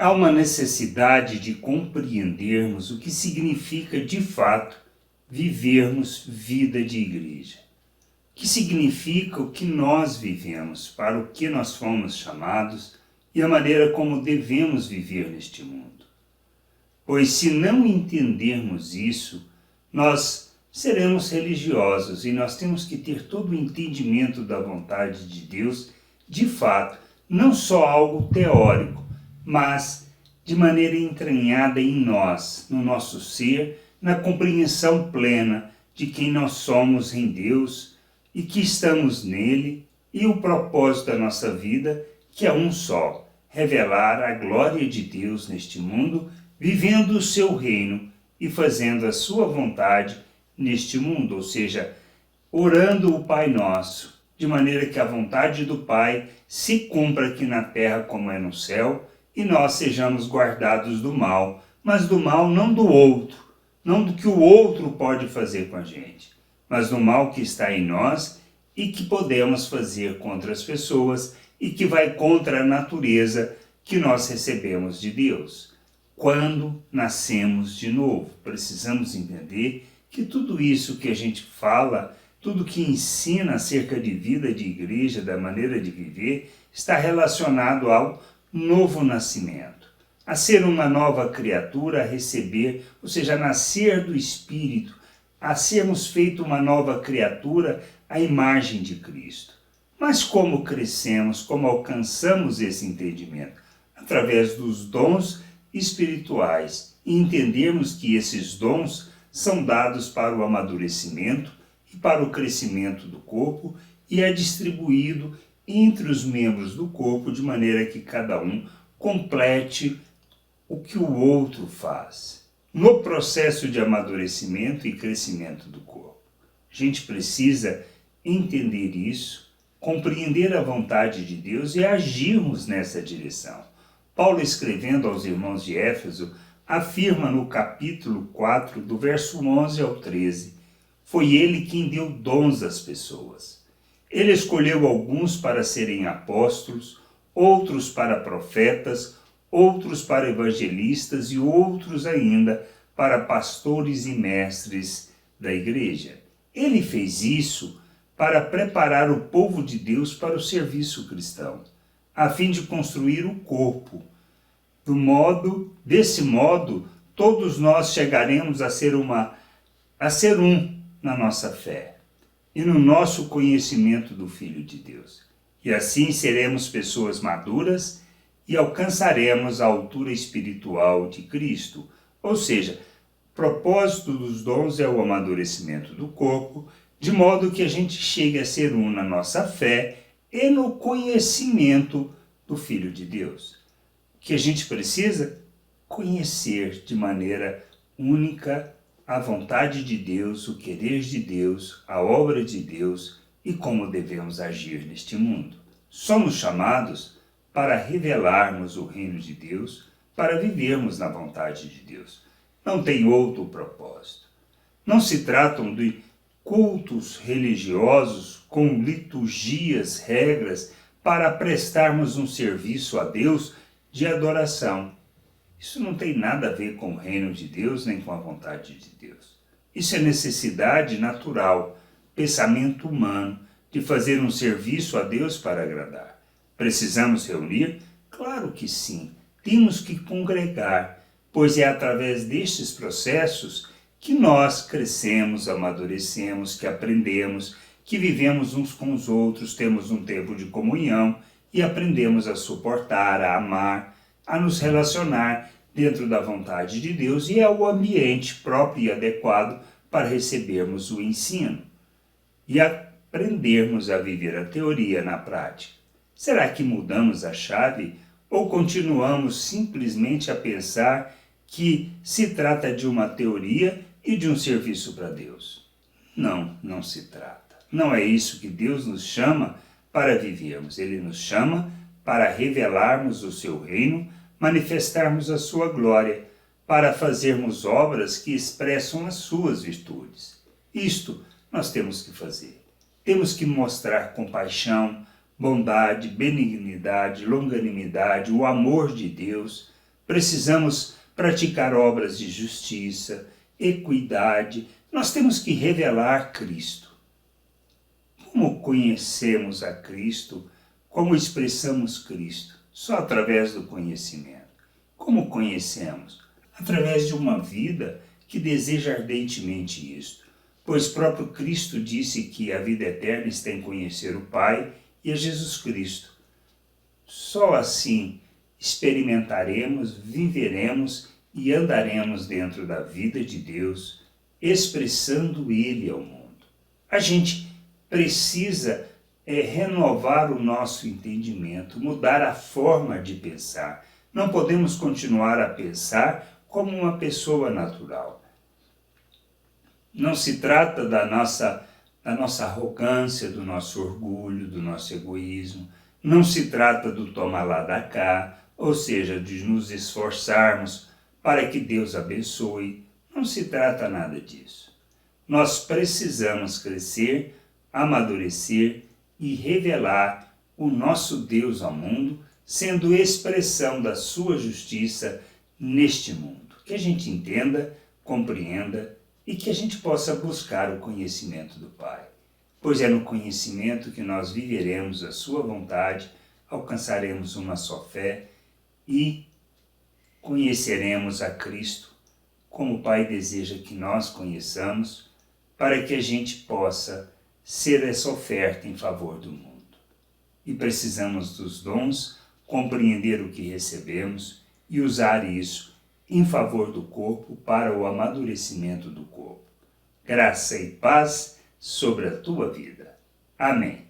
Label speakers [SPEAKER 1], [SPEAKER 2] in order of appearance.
[SPEAKER 1] Há uma necessidade de compreendermos o que significa, de fato, vivermos vida de igreja. O que significa o que nós vivemos, para o que nós fomos chamados e a maneira como devemos viver neste mundo. Pois se não entendermos isso, nós seremos religiosos e nós temos que ter todo o entendimento da vontade de Deus, de fato, não só algo teórico, mas de maneira entranhada em nós, no nosso ser, na compreensão plena de quem nós somos em Deus e que estamos nele, e o propósito da nossa vida, que é um só: revelar a glória de Deus neste mundo, vivendo o seu reino e fazendo a sua vontade neste mundo, ou seja, orando o Pai Nosso, de maneira que a vontade do Pai se cumpra aqui na terra como é no céu, e nós sejamos guardados do mal, mas do mal não do outro, não do que o outro pode fazer com a gente, mas do mal que está em nós e que podemos fazer contra as pessoas e que vai contra a natureza que nós recebemos de Deus. Quando nascemos de novo, precisamos entender que tudo isso que a gente fala, tudo que ensina acerca de vida de igreja, da maneira de viver, está relacionado ao novo nascimento, a ser uma nova criatura, a receber, ou seja, a nascer do Espírito, a sermos feito uma nova criatura, à imagem de Cristo. Mas como crescemos, como alcançamos esse entendimento? Através dos dons espirituais, e entendermos que esses dons são dados para o amadurecimento e para o crescimento do corpo, e é distribuído entre os membros do corpo de maneira que cada um complete o que o outro faz. No processo de amadurecimento e crescimento do corpo, a gente precisa entender isso, compreender a vontade de Deus e agirmos nessa direção. Paulo, escrevendo aos irmãos de Éfeso, afirma no capítulo 4, do verso 11 ao 13, foi ele quem deu dons às pessoas. Ele escolheu alguns para serem apóstolos, outros para profetas, outros para evangelistas e outros ainda para pastores e mestres da igreja. Ele fez isso para preparar o povo de Deus para o serviço cristão, a fim de construir o corpo. Desse modo, todos nós chegaremos a ser um na nossa fé e no nosso conhecimento do Filho de Deus. E assim seremos pessoas maduras e alcançaremos a altura espiritual de Cristo. Ou seja, o propósito dos dons é o amadurecimento do corpo, de modo que a gente chegue a ser um na nossa fé e no conhecimento do Filho de Deus. O que a gente precisa? Conhecer de maneira única a vontade de Deus, o querer de Deus, a obra de Deus e como devemos agir neste mundo. Somos chamados para revelarmos o reino de Deus, para vivermos na vontade de Deus. Não tem outro propósito. Não se tratam de cultos religiosos com liturgias, regras, para prestarmos um serviço a Deus de adoração. Isso não tem nada a ver com o reino de Deus, nem com a vontade de Deus. Isso é necessidade natural, pensamento humano, de fazer um serviço a Deus para agradar. Precisamos reunir? Claro que sim. Temos que congregar, pois é através destes processos que nós crescemos, amadurecemos, que aprendemos, que vivemos uns com os outros, temos um tempo de comunhão e aprendemos a suportar, a amar, a nos relacionar dentro da vontade de Deus, e é o ambiente próprio e adequado para recebermos o ensino e aprendermos a viver a teoria na prática. Será que mudamos a chave ou continuamos simplesmente a pensar que se trata de uma teoria e de um serviço para Deus? Não, não se trata. Não é isso que Deus nos chama para vivermos. Ele nos chama para revelarmos o seu reino, manifestarmos a sua glória, para fazermos obras que expressam as suas virtudes. Isto nós temos que fazer. Temos que mostrar compaixão, bondade, benignidade, longanimidade, o amor de Deus, Precisamos praticar obras de justiça, equidade. Nós temos que revelar Cristo. Como conhecemos a Cristo? Como expressamos Cristo? Só através do conhecimento. Como conhecemos? Através de uma vida que deseja ardentemente isto. Pois próprio Cristo disse que a vida eterna está em conhecer o Pai e a Jesus Cristo. Só assim experimentaremos, viveremos e andaremos dentro da vida de Deus, expressando Ele ao mundo. A gente precisa renovar o nosso entendimento, mudar a forma de pensar. Não podemos continuar a pensar como uma pessoa natural. Não se trata da nossa arrogância, do nosso orgulho, do nosso egoísmo. Não se trata do tomar lá da cá, ou seja, de nos esforçarmos para que Deus abençoe. Não se trata nada disso. Nós precisamos crescer, amadurecer e revelar o nosso Deus ao mundo, sendo expressão da sua justiça neste mundo. Que a gente entenda, compreenda e que a gente possa buscar o conhecimento do Pai. Pois é no conhecimento que nós viveremos a sua vontade, alcançaremos uma só fé e conheceremos a Cristo como o Pai deseja que nós conheçamos, para que a gente possa ser essa oferta em favor do mundo. E precisamos dos dons, compreender o que recebemos e usar isso em favor do corpo para o amadurecimento do corpo. Graça e paz sobre a tua vida. Amém.